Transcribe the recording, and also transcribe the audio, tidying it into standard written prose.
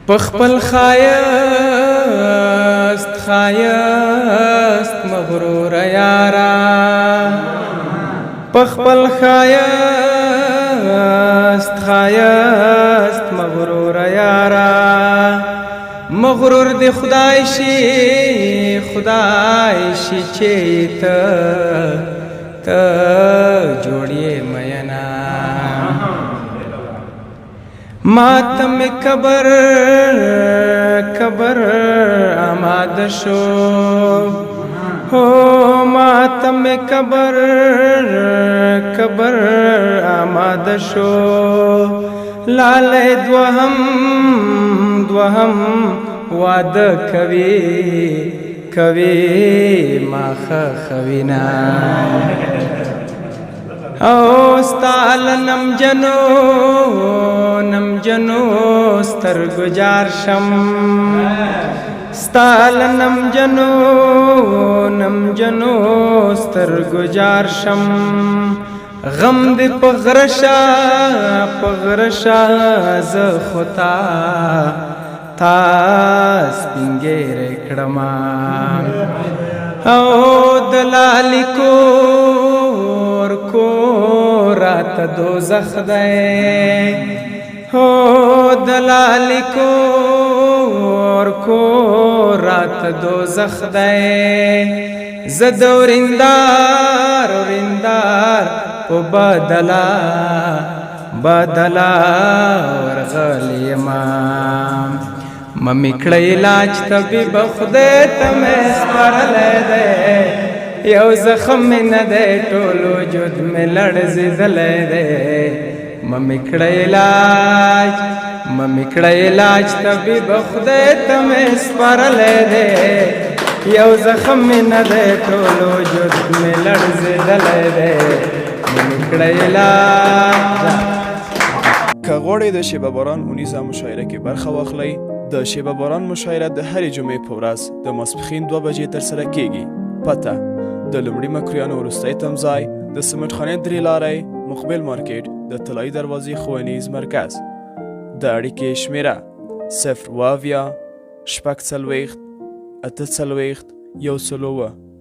پخپل خایست خایست مغرور یارا پخپل خایست خایست مغرور یارا مغرور دی خدای شي چې ته جوړې مینا ماتم کبر آماده شو هو ماتم کبر آماده شو لاله دوهم واده کوي ماخه خوینا او ستال نم جنو سترګو جار شم ستال نم جنو سترګو جار شم غم دې پغرشا ز خطا تا سپینګر کړما او دلالی کو رات دوزخ دی هو دلالی کو رات دوزخ دی زد ورندار په بدلا ورغلی ما ممی کړی علاج طبیب خدای ته مې سپارلی دی یو زخم مې نه دی ټول وجود مې لړزېدلی دی ممی کړی علاج طبیب خدای ته مې سپارلی دی یو زخم مې نه دی ټول وجود مې لړزېدلی دی ممی کړی علاج. که غواړئ د شیبه باران اونیزه مشاعره کې برخه واخلئ د شیبه باران مشاعره د هرې جمعې په ورځ د ماسپښین 2 بجې ترسره کیږي. پته د لومړي مکرویانو وروستی تمځای د سمټ خانې 3 لارۍ مقبل مارکیټ د طلایي دروازې ښوونیز مرکز. د اړیکې شمیره 0 اویا 6 څلوېښت 8 څلوېښت 101